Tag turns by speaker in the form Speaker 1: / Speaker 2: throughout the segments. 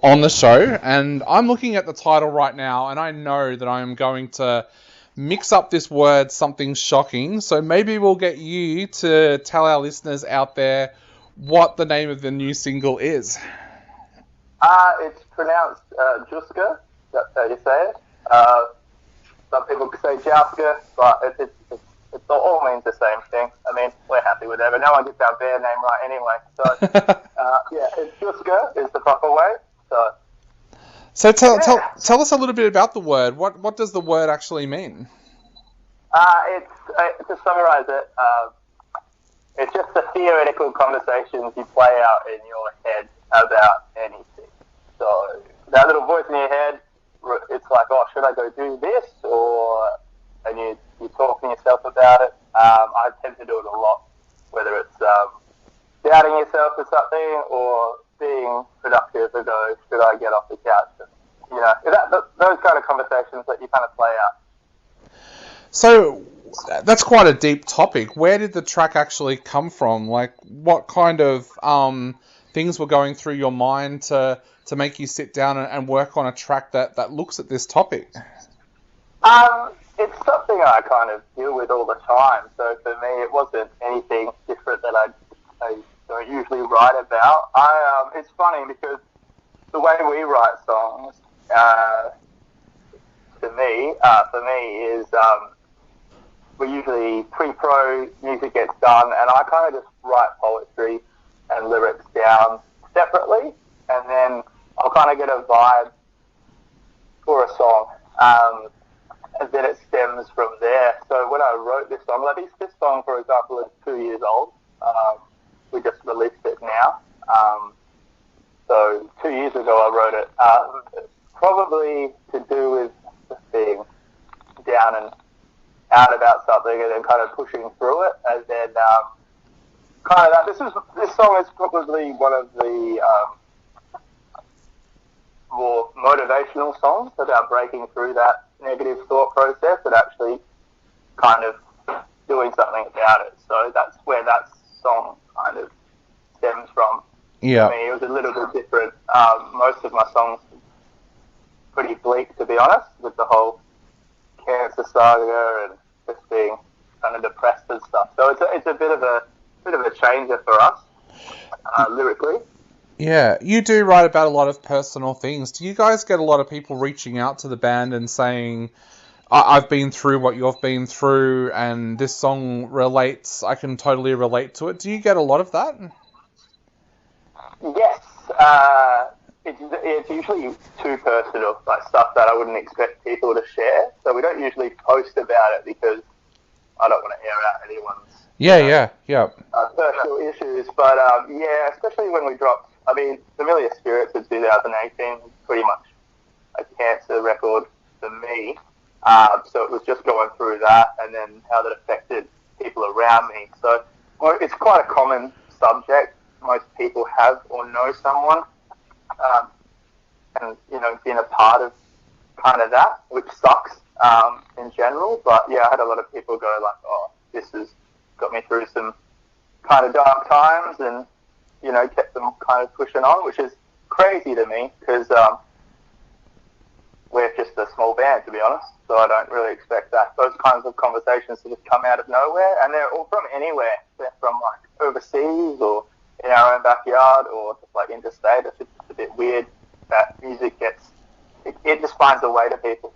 Speaker 1: on the show, and I'm looking at the title right now, and I know that I am going to mix up this word, something shocking, so maybe we'll get you to tell our listeners out there what the name of the new single is.
Speaker 2: It's pronounced Jouska, that's how you say it. Some people say Jouska, but it all means the same thing. I mean, we're happy with it, but no one gets our band name right anyway. So, it's Jouska is the proper way.
Speaker 1: So tell us a little bit about the word. What does the word actually mean?
Speaker 2: To summarize it, it's just the theoretical conversations you play out in your head about anything. So that little voice in your head, it's like, oh, should I go do this? And you're talking to yourself about it. I tend to do it a lot, whether it's doubting yourself for something or being productive to go, should I get off the couch? Those kind of conversations that you kind of play out.
Speaker 1: So that's quite a deep topic. Where did the track actually come from? Like, what kind of things were going through your mind to make you sit down and work on a track that looks at this topic?
Speaker 2: It's something I kind of deal with all the time. So for me, it wasn't anything different that I don't usually write about. It's funny because the way we write songs, for me is we usually pre-pro music gets done, and I kind of just write poetry and lyrics down separately, and then I'll kind of get a vibe for a song, and then it stems from there. So when I wrote this song, like this song, for example, is 2 years old. We just released it now. So 2 years ago I wrote it. Probably to do with just being down and out about something and then kind of pushing through it. And then kind of that. This song is probably one of the more motivational songs about breaking through that negative thought process and actually kind of doing something about it. So that's where that song kind of stems from.
Speaker 1: Yeah.
Speaker 2: I mean, it was a little bit different. Most of my songs are pretty bleak, to be honest, with the whole cancer saga and just being kind of depressed and stuff. So it's a bit of a changer for us, lyrically.
Speaker 1: Yeah, you do write about a lot of personal things. Do you guys get a lot of people reaching out to the band and saying, I've been through what you've been through and this song relates, I can totally relate to it? Do you get a lot of that?
Speaker 2: Yes. It's usually too personal, like stuff that I wouldn't expect people to share. So we don't usually post about it because I don't want to air out anyone's personal issues. But especially when we dropped, I mean, Familiar Spirits in 2018 was pretty much a cancer record for me. So it was just going through that and then how that affected people around me. So it's quite a common subject. Most people have or know someone, and been a part of kind of that, which sucks in general. But yeah, I had a lot of people go like, "Oh, this has got me through some kind of dark times," and kept them kind of pushing on, which is crazy to me because we're just a small band, to be honest. So I don't really expect those kinds of conversations to just come out of nowhere, and they're all from anywhere. They're from like overseas or in our own backyard or just like interstate. It's just a bit weird that music it just finds a way to people.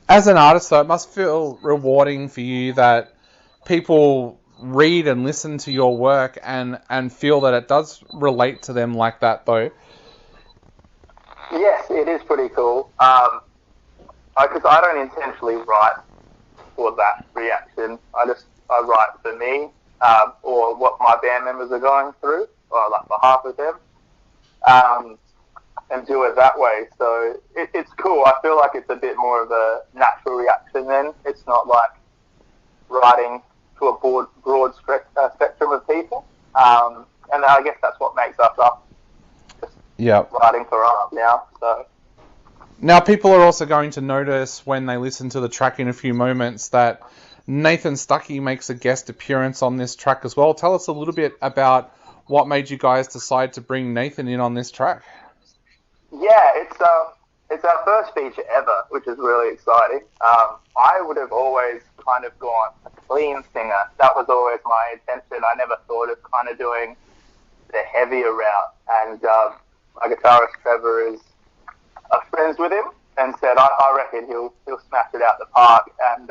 Speaker 1: As an artist, though, it must feel rewarding for you that people read and listen to your work and feel that it does relate to them like that, though.
Speaker 2: Yes, it is pretty cool. Because I don't intentionally write for that reaction. I write for me, or what my band members are going through, or like behalf of them, and do it that way. So it's cool. I feel like it's a bit more of a natural reaction then. It's not like writing to a broad spectrum of people. And I guess that's what makes us up. Just writing for art now. So.
Speaker 1: Now, people are also going to notice when they listen to the track in a few moments that Nathan Stuckey makes a guest appearance on this track as well. Tell us a little bit about what made you guys decide to bring Nathan in on this track.
Speaker 2: Yeah, it's our first feature ever, which is really exciting. I would have always kind of gone a clean singer. That was always my intention. I never thought of kind of doing the heavier route. And my guitarist Trevor is friends with him and said, I reckon he'll smash it out the park. And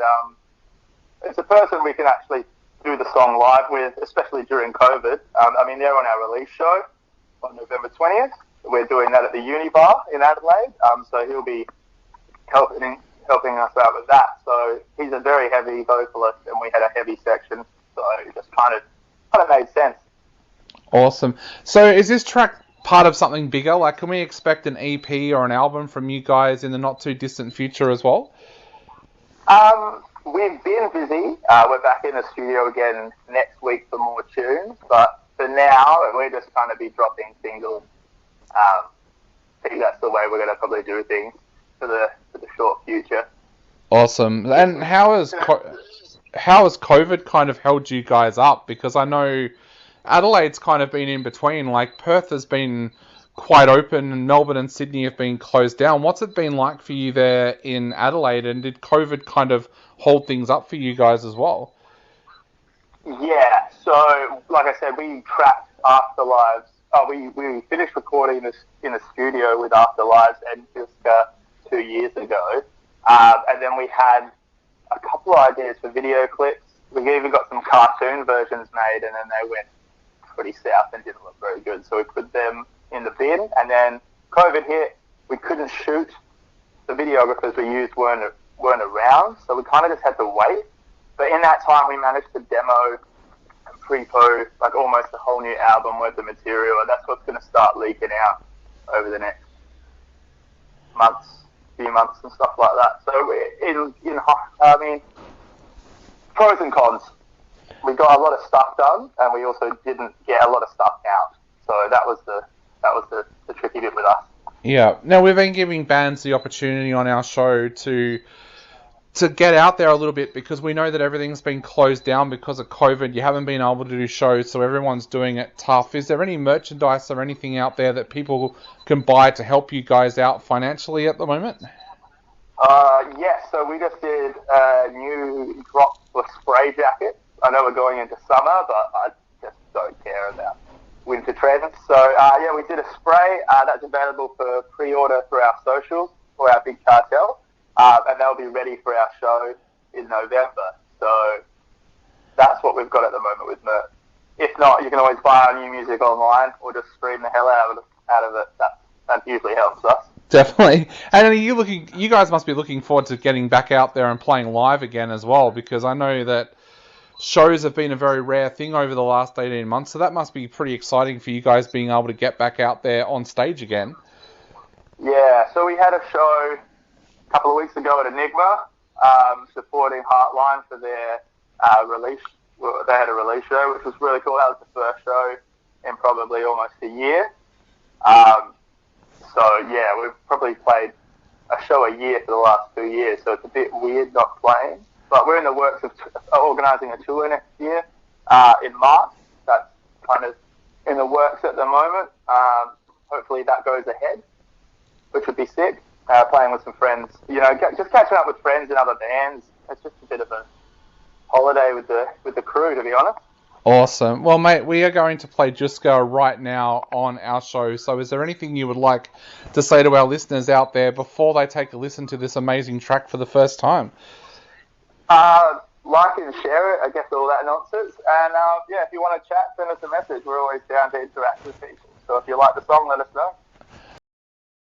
Speaker 2: it's a person we can actually do the song live with, especially during COVID. I mean, they're on our release show on November 20th. We're doing that at the Uni Bar in Adelaide, so he'll be helping us out with that. So he's a very heavy vocalist, and we had a heavy section, so it just kind of made sense.
Speaker 1: Awesome. So is this track part of something bigger? Like, can we expect an EP or an album from you guys in the not too distant future as well?
Speaker 2: We've been busy. We're back in the studio again next week for more tunes, but for now, we're just kind of be dropping singles. I think that's the way we're going to probably do things for the short future.
Speaker 1: Awesome. And how has COVID kind of held you guys up? Because I know Adelaide's kind of been in between. Like, Perth has been quite open, and Melbourne and Sydney have been closed down. What's it been like for you there in Adelaide? And did COVID kind of hold things up for you guys as well?
Speaker 2: Yeah. So, like I said, we tracked Afterlives. We finished recording this in the studio with Afterlives and Jouska 2 years ago. And then we had a couple of ideas for video clips. We even got some cartoon versions made, and then they went pretty south and didn't look very good. So we put them in the bin, and then COVID hit. We couldn't shoot. The videographers we used weren't around, so we kind of just had to wait. But in that time, we managed to demo and pre-pro like almost a whole new album worth of material, and that's what's going to start leaking out over the next few months and stuff like that. So I mean, pros and cons. We got a lot of stuff done, and we also didn't get a lot of stuff out. So that was the tricky bit with us.
Speaker 1: Yeah. Now, we've been giving bands the opportunity on our show to get out there a little bit, because we know that everything's been closed down because of COVID. You haven't been able to do shows, so everyone's doing it tough. Is there any merchandise or anything out there that people can buy to help you guys out financially at the moment?
Speaker 2: Yes, so we just did a new drop for spray jacket. I know we're going into summer, but I just don't care about winter trends. So, we did a spray that's available for pre-order through our socials for our big cartel. And they'll be ready for our show in November. So that's what we've got at the moment with merch. If not, you can always buy our new music online or just stream the hell out of it. That usually helps us.
Speaker 1: Definitely. And are you guys must be looking forward to getting back out there and playing live again as well, because I know that shows have been a very rare thing over the last 18 months, so that must be pretty exciting for you guys being able to get back out there on stage again.
Speaker 2: Yeah, so we had a show a couple of weeks ago at Enigma, supporting Heartline for their release. Well, they had a release show, which was really cool. That was the first show in probably almost a year. We've probably played a show a year for the last 2 years, so it's a bit weird not playing. But we're in the works of organising a tour next year in March. That's kind of in the works at the moment. Hopefully that goes ahead, which would be sick. Playing with some friends, just catching up with friends and other bands. It's just a bit of a holiday with the crew, to be honest.
Speaker 1: Awesome. Well, mate, we are going to play Jouska right now on our show. So is there anything you would like to say to our listeners out there before they take a listen to this amazing track for the first time?
Speaker 2: Like and share it, I guess, all that nonsense. And if you want to chat, send us a message. We're always down to interact with people. So if you like the song, let us know.